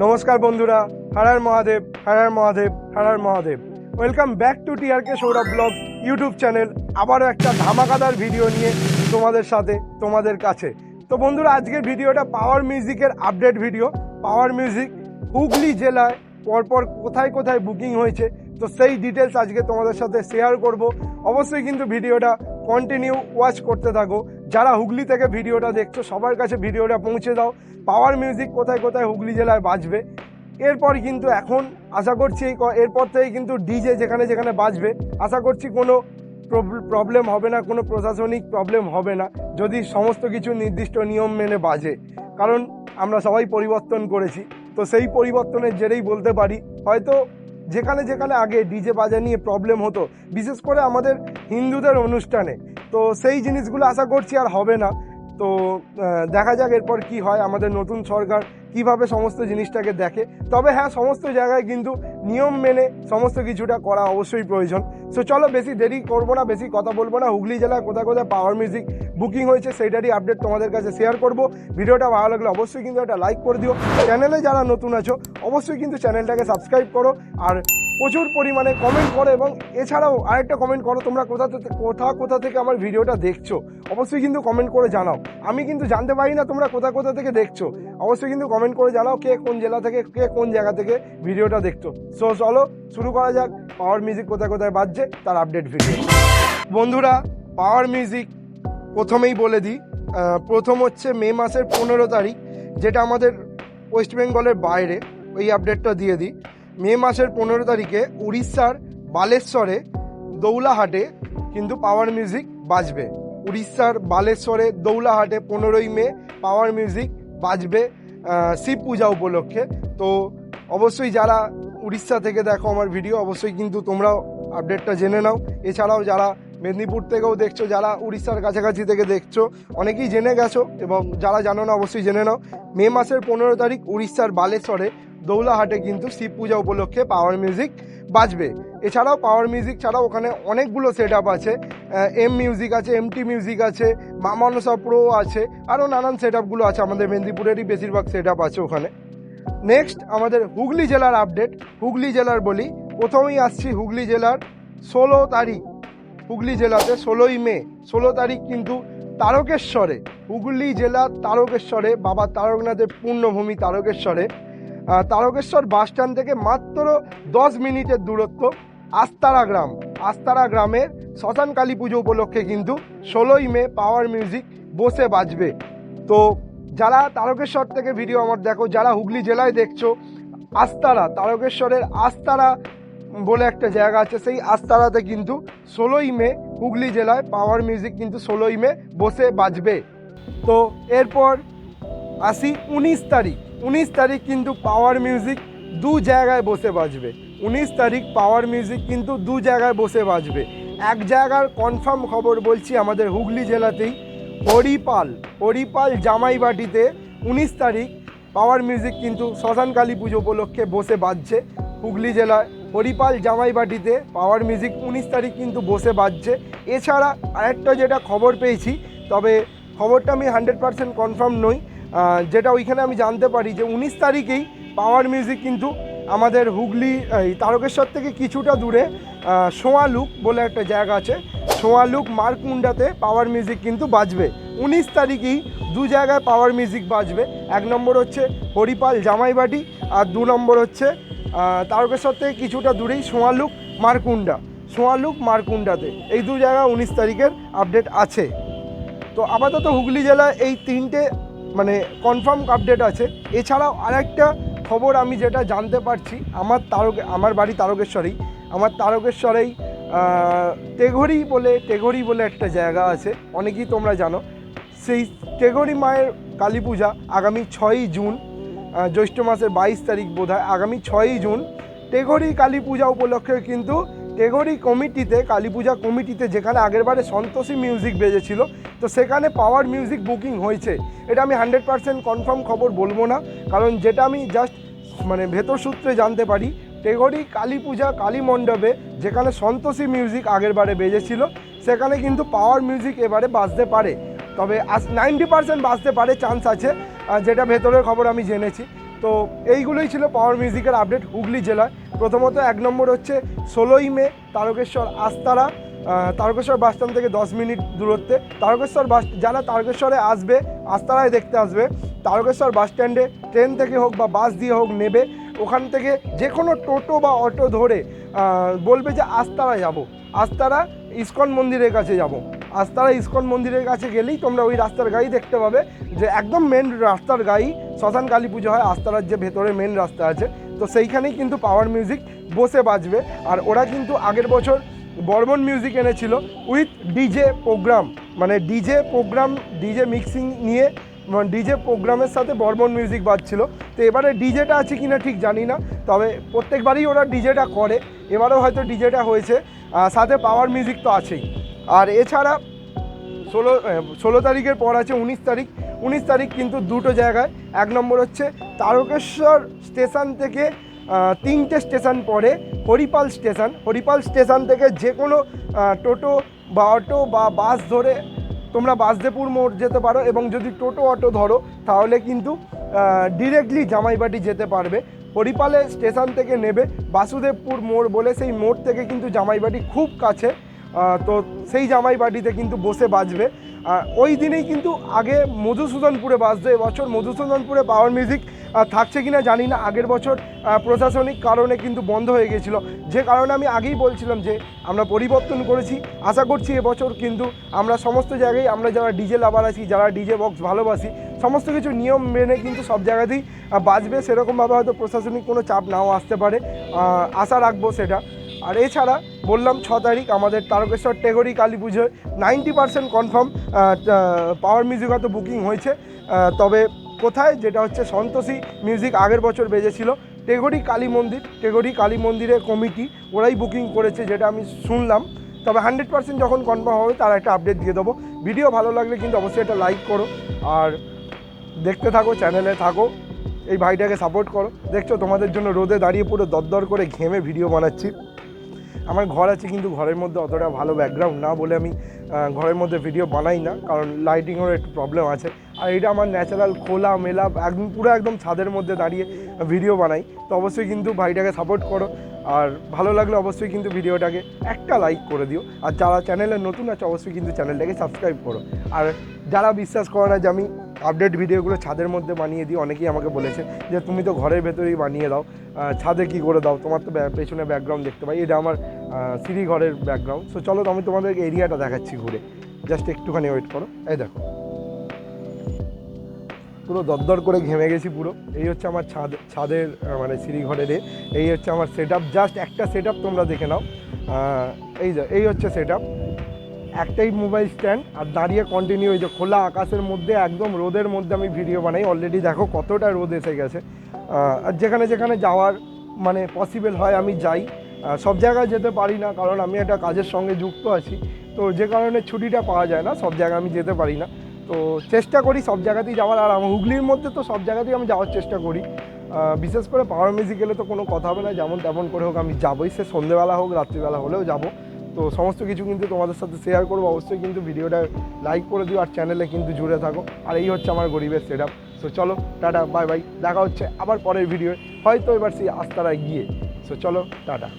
নমস্কার বন্ধুরা, Har Mahadev, Har Mahadev, Har Mahadev. Welcome back to TRK Sourav blogs YouTube channel. আবারও একটা ধামাকাদার ভিডিও নিয়ে তোমাদের সাথে, তোমাদের কাছে। তো বন্ধুরা, আজকের ভিডিওটা পাওয়ার মিউজিকের update video. Power music Hooghly জেলায় পরপর কোথায় কোথায় বুকিং হয়েছে, তো সেই ডিটেলস আজকে তোমাদের সাথে শেয়ার করব। অবশ্যই কিন্তু ভিডিওটা কন্টিনিউ ওয়াচ করতে থাকো। যারা হুগলি থেকে ভিডিওটা দেখছো সবার কাছে ভিডিওটা পৌঁছে দাও। পাওয়ার মিউজিক কোথায় কোথায় হুগলি জেলায় বাজবে। এরপর কিন্তু এখন আশা করছি এরপর থেকে কিন্তু ডিজে যেখানে যেখানে বাজবে, আশা করছি কোনো প্রবলেম হবে না, কোনো প্রশাসনিক প্রবলেম হবে না, যদি সমস্ত কিছু নির্দিষ্ট নিয়ম মেনে বাজে। কারণ আমরা সবাই পরিবর্তন করেছি, তো সেই পরিবর্তনের জেরেই বলতে পারি হয়তো যেখানে যেখানে আগে ডিজে বাজা নিয়ে প্রবলেম হতো, বিশেষ করে আমাদের হিন্দুদের অনুষ্ঠানে, তো সেই জিনিসগুলো আশা করছি আর হবে না। তো দেখা যাক এরপর কি হয়, আমাদের নতুন সরকার কিভাবে সমস্ত জিনিসটাকে দেখে। তবে হ্যাঁ, সমস্ত জায়গায় কিন্তু নিয়ম মেনে সমস্ত কিছুটা করা অবশ্যই প্রয়োজন। সো চলো, বেশি দেরি করবো না, বেশি কথা বলবো না। হুগলি জেলায় কোথায় কোথায় পাওয়ার মিউজিক বুকিং হয়েছে সেইটারই আপডেট তোমাদের কাছে শেয়ার করব। ভিডিওটা ভালো লাগলে অবশ্যই কিন্তু একটা লাইক করে দিও। চ্যানেলে যারা নতুন আছো অবশ্যই কিন্তু চ্যানেলটাকে সাবস্ক্রাইব করো, আর প্রচুর পরিমাণে কমেন্ট করো। এবং এছাড়াও আরেকটা কমেন্ট করো, তোমরা কোথা থেকে আমার ভিডিওটা দেখছো অবশ্যই কিন্তু কমেন্ট করে জানাও। আমি কিন্তু জানতে পারি না তোমরা কোথা থেকে দেখছো, অবশ্যই কিন্তু কমেন্ট করে জানাও কে কোন জেলা থেকে, কে কোন জায়গা থেকে ভিডিওটা দেখছো। সো চলো শুরু করা যাক পাওয়ার মিউজিক কোথায় কোথায় বাজছে তার আপডেট ভিডিও। বন্ধুরা, পাওয়ার মিউজিক প্রথমেই বলে দিই, প্রথম হচ্ছে মে মাসের 15 তারিখ, যেটা আমাদের ওয়েস্ট বেঙ্গলের বাইরে, ওই আপডেটটা দিয়ে দিই। মে মাসের 15 তারিখে উড়িষ্যার বালেশ্বরে দৌলাহাটে কিন্তু পাওয়ার মিউজিক বাজবে। উড়িষ্যার বালেশ্বরে দৌলাহাটে 15ই মে পাওয়ার মিউজিক বাজবে শিব পূজা উপলক্ষে। তো অবশ্যই যারা উড়িষ্যা থেকে দেখো আমার ভিডিও, অবশ্যই কিন্তু তোমরাও আপডেটটা জেনে নাও। এছাড়াও যারা মেদিনীপুর থেকেও দেখছো, যারা উড়িষ্যার কাছাকাছি থেকে দেখছো, অনেকেই জেনে গেছো, এবং যারা জানো না অবশ্যই জেনে নাও। মে মাসের 15 তারিখ উড়িষ্যার বালেশ্বরে দৌলাহাটে কিন্তু শিব পূজা উপলক্ষে পাওয়ার মিউজিক বাজবে। এছাড়াও পাওয়ার মিউজিক ছাড়াও ওখানে অনেকগুলো সেট আপ আছে, এম মিউজিক আছে, এমটি মিউজিক আছে, মামানসা প্রো আছে, আরও নানান সেট আপগুলো আছে। আমাদের মেদিনীপুরেরই বেশিরভাগ সেট আপ আছে ওখানে। নেক্সট আমাদের হুগলি জেলার আপডেট। হুগলি জেলার বলি, প্রথমেই আসছি হুগলি জেলার 16 তারিখ। হুগলি জেলাতে 16ই মে 16 তারিখ কিন্তু তারকেশ্বরে, হুগলি জেলার তারকেশ্বরে, বাবা তারকনাথের পূর্ণভূমি তারকেশ্বরে, তারকেশ্বর বাস স্ট্যান্ড থেকে মাত্র 10 মিনিটের দূরত্ব আস্তারা গ্রামের শ্মশান কালী পুজো উপলক্ষে কিন্তু 16ই মে পাওয়ার মিউজিক বসে বাজবে। তো যারা তারকেশ্বর থেকে ভিডিও আমার দেখো, যারা হুগলি জেলায় দেখছো, তারকেশ্বরের আস্তারা বলে একটা জায়গা আছে, সেই আস্তারাতে কিন্তু 16ই মে হুগলি জেলায় পাওয়ার মিউজিক কিন্তু 16ই মে বসে বাজবে। তো এরপর আসি 19 তারিখ কিন্তু পাওয়ার মিউজিক দু জায়গায় বসে বাজবে। 19 তারিখ পাওয়ার মিউজিক কিন্তু দু জায়গায় বসে বাজবে। এক জায়গার কনফার্ম খবর বলছি, আমাদের হুগলি জেলাতেই হরিপাল জামাইবাটিতে 19 তারিখ পাওয়ার মিউজিক কিন্তু শ্মশান কালী পুজো উপলক্ষে বসে বাজছে। হুগলি জেলায় হরিপাল জামাইবাটিতে পাওয়ার মিউজিক 19 তারিখ কিন্তু বসে বাজছে। এছাড়া আরেকটা যেটা খবর পেয়েছি, তবে খবরটা আমি 100% কনফার্ম নই, যেটা ওইখানে আমি জানতে পারি যে 19 তারিখেই পাওয়ার মিউজিক কিন্তু আমাদের হুগলি তারকেশ্বর থেকে কিছুটা দূরে সোয়ালুক বলে একটা জায়গা আছে, সোয়ালুক মারকুন্ডাতে পাওয়ার মিউজিক কিন্তু বাজবে। 19 তারিখেই দু জায়গায় পাওয়ার মিউজিক বাজবে। এক নম্বর হচ্ছে হরিপাল জামাইবাটি, আর 2 নম্বর হচ্ছে তারকেশ্বর থেকে কিছুটা দূরেই সোয়ালুক মারকুন্ডাতে। এই দু জায়গায় 19 তারিখের আপডেট আছে। তো আপাতত হুগলি জেলায় এই 3টে মানে কনফার্ম আপডেট আছে। এছাড়াও আরেকটা খবর আমি যেটা জানতে পারছি, আমার বাড়ি তারকেশ্বরেই, আমার তারকেশ্বরেই টেঘরি বলে একটা জায়গা আছে, অনেকেই তোমরা জানো। সেই টেঘরি মায়ের কালী পূজা আগামী 6ই জুন, জ্যৈষ্ঠ মাসের 22 তারিখ বোধহয়, আগামী 6ই জুন টেঘরি কালী পূজা উপলক্ষে কিন্তু টেঘরি কমিটিতে, কালী পূজা কমিটিতে, যেখানে আগেরবারে সন্তোষী মিউজিক বেজেছিল, তো সেখানে পাওয়ার মিউজিক বুকিং হয়েছে। এটা আমি 100% কনফার্ম খবর বলবো না, কারণ যেটা আমি জাস্ট মানে ভেতর সূত্রে জানতে পারি, টেঘরি কালী পূজা কালী মণ্ডপে যেখানে সন্তোষী মিউজিক আগেরবারে বেজেছিল, সেখানে কিন্তু পাওয়ার মিউজিক এবারে বাজতে পারে। তবে 90% বাজতে পারে, চান্স আছে, যেটা ভেতরের খবর আমি জেনেছি। তো এইগুলোই ছিল পাওয়ার মিউজিকের আপডেট হুগলি জেলায়। প্রথমত 1 নম্বর হচ্ছে 16ই মে তারকেশ্বর আস্তারা, তারকেশ্বর বাসস্ট্যান্ড থেকে 10 মিনিট দূরত্বে। তারকেশ্বর যারা তারকেশ্বরে আসবে, আস্তারায় দেখতে আসবে, তারকেশ্বর বাস স্ট্যান্ডে ট্রেন থেকে হোক বা বাস দিয়ে হোক নেবে। ওখান থেকে যে কোনো টোটো বা অটো ধরে বলবে যে আস্তারায় যাব, আস্তারা ইস্কন মন্দিরের কাছে যাব। আস্তারা ইস্কন মন্দিরের কাছে গেলেই তোমরা ওই রাস্তার গাড়ি দেখতে পাবে, যে একদম মেন রাস্তার গাড়ি। শ্মশান কালী পুজো হয় আস্তারার যে ভেতরে মেন রাস্তা আছে, তো সেইখানেই কিন্তু পাওয়ার মিউজিক বসে বাজবে। আর ওরা কিন্তু আগের বছর বর্মন মিউজিক এনেছিল উইথ ডিজে প্রোগ্রাম, মানে ডিজে প্রোগ্রাম, ডিজে মিক্সিং নিয়ে, ডিজে প্রোগ্রামের সাথে বর্মন মিউজিক বাজছিল। তো এবারে ডিজেটা আছে কিনা ঠিক জানি না, তবে প্রত্যেকবারই ওরা ডিজেটা করে, এবারেও হয়তো ডিজেটা হয়েছে, সাথে পাওয়ার মিউজিক তো আছেই। আর এছাড়া 16 তারিখের পর আছে 19 তারিখ। 19 তারিখ কিন্তু দুটো জায়গায়। 1 নম্বর হচ্ছে তারকেশ্বর স্টেশন থেকে 3টে স্টেশন পরে হরিপাল স্টেশন। হরিপাল স্টেশন থেকে যে কোনো টোটো বা অটো বা বাস ধরে তোমরা বাসদেপুর মোড় যেতে পারো, এবং যদি টোটো অটো ধরো তাহলে কিন্তু ডিরেক্টলি জামাইবাটি যেতে পারবে। হরিপালে স্টেশন থেকে নেবে, বাসুদেবপুর মোড় বলে সেই মোড় থেকে কিন্তু জামাইবাটি খুব কাছে, তো সেই জামাইবাটিতে কিন্তু বসে বাজবে। ওই দিনেই কিন্তু আগে মধুসূদনপুরে বাজতো, এবছর মধুসূদনপুরে পাওয়ার মিউজিক থাকছে কিনা জানি না। আগের বছর প্রশাসনিক কারণে কিন্তু বন্ধ হয়ে গিয়েছিল, যে কারণে আমি আগেই বলছিলাম যে আমরা পরিবর্তন করেছি। আশা করছি এবছর কিন্তু আমরা সমস্ত জায়গায়, আমরা যারা ডিজে লাভার আছি, যারা ডিজে বক্স ভালোবাসি, সমস্ত কিছু নিয়ম মেনে কিন্তু সব জায়গাতেই বাজবে। সেরকমভাবে হয়তো প্রশাসনিক কোনো চাপ নাও আসতে পারে, আশা রাখবো সেটা। আর এছাড়া বললাম 6 তারিখ আমাদের তারকেশ্বর টেগরি কালী পুজোয় 90% কনফার্ম পাওয়ার মিউজিক হয়তো বুকিং হয়েছে। তবে কোথায়, যেটা হচ্ছে সন্তোষী মিউজিক আগের বছর বেজেছিল, টেগরি কালী মন্দির, টেগরি কালী মন্দিরের কমিটি ওরাই বুকিং করেছে যেটা আমি শুনলাম। তবে 100% যখন কনফার্ম হবে তার একটা আপডেট দিয়ে দেবো। ভিডিও ভালো লাগলে কিন্তু অবশ্যই একটা লাইক করো, আর দেখতে থাকো, চ্যানেলে থাকো, এই ভাইটাকে সাপোর্ট করো। দেখছো তোমাদের জন্য রোদে দাঁড়িয়ে পুরো দরদর করে ঘেমে ভিডিও বানাচ্ছি। আমার ঘর আছে কিন্তু ঘরের মধ্যে অতটা ভালো ব্যাকগ্রাউন্ড না বলে আমি ঘরের মধ্যে ভিডিও বানাই না, কারণ লাইটিংয়েরও একটু প্রবলেম আছে। আর এটা আমার ন্যাচারাল খোলা মেলা একদম পুরো একদম ছাদের মধ্যে দাঁড়িয়ে ভিডিও বানাই। তো অবশ্যই কিন্তু ভাইটাকে সাপোর্ট করো, আর ভালো লাগলে অবশ্যই কিন্তু ভিডিওটাকে একটা লাইক করে দিও। আর যারা চ্যানেলে নতুন আছে অবশ্যই কিন্তু চ্যানেলটাকে সাবস্ক্রাইব করো। আর যারা বিশ্বাস করে না যে আমি আপডেট ভিডিওগুলো ছাদের মধ্যে বানিয়ে দিই, অনেকেই আমাকে বলেছে যে তুমি তো ঘরের ভেতরেই বানিয়ে দাও, ছাদে কী করে দাও, তোমার তো পেছনে ব্যাকগ্রাউন্ড দেখতে পাই, এটা আমার সিঁড়ি ঘরের ব্যাকগ্রাউন্ড। সো চলো আমি তোমাদেরকে এরিয়াটা দেখাচ্ছি ঘুরে, জাস্ট একটুখানি ওয়েট করো। এই দেখো পুরো দরদর করে ঘেমে গেছি পুরো। এই হচ্ছে আমার ছাদের মানে সিঁড়ি ঘরের এই হচ্ছে আমার সেট আপ। জাস্ট একটা সেট আপ তোমরা দেখে নাও, এই হচ্ছে সেট আপ, একটাই মোবাইল স্ট্যান্ড, আর দাঁড়িয়ে কন্টিনিউ এই যে খোলা আকাশের মধ্যে একদম রোদের মধ্যে আমি ভিডিও বানাই। অলরেডি দেখো কতটা রোদ এসে গেছে। আর যেখানে যেখানে যাওয়ার মানে পসিবল হয় আমি যাই, সব জায়গায় যেতে পারি না কারণ আমি একটা কাজের সঙ্গে যুক্ত আছি, তো যে কারণে ছুটিটা পাওয়া যায় না, সব জায়গায় আমি যেতে পারি না। তো চেষ্টা করি সব জায়গাতেই যাওয়ার, আর আমার হুগলির মধ্যে তো সব জায়গাতেই আমি যাওয়ার চেষ্টা করি। বিশেষ করে পাওয়ার মিউজিক এলে তো কোনো কথা হবে না, যেমন তেমন করে হোক আমি যাবোই, সে সন্ধ্যেবেলা হোক রাত্রিবেলা হলেও যাব। তো সমস্ত কিছু কিন্তু তোমাদের সাথে শেয়ার করবো। অবশ্যই কিন্তু ভিডিওটা লাইক করে দিও, আর চ্যানেলে কিন্তু জুড়ে থাকো। আর এই হচ্ছে আমার গরিবের সেট আপ। সো চলো টাটা, বাই বাই, দেখা হচ্ছে আবার পরের ভিডিও, হয়তো এবার সেই আস্তারায় গিয়ে। সো চলো টাটা।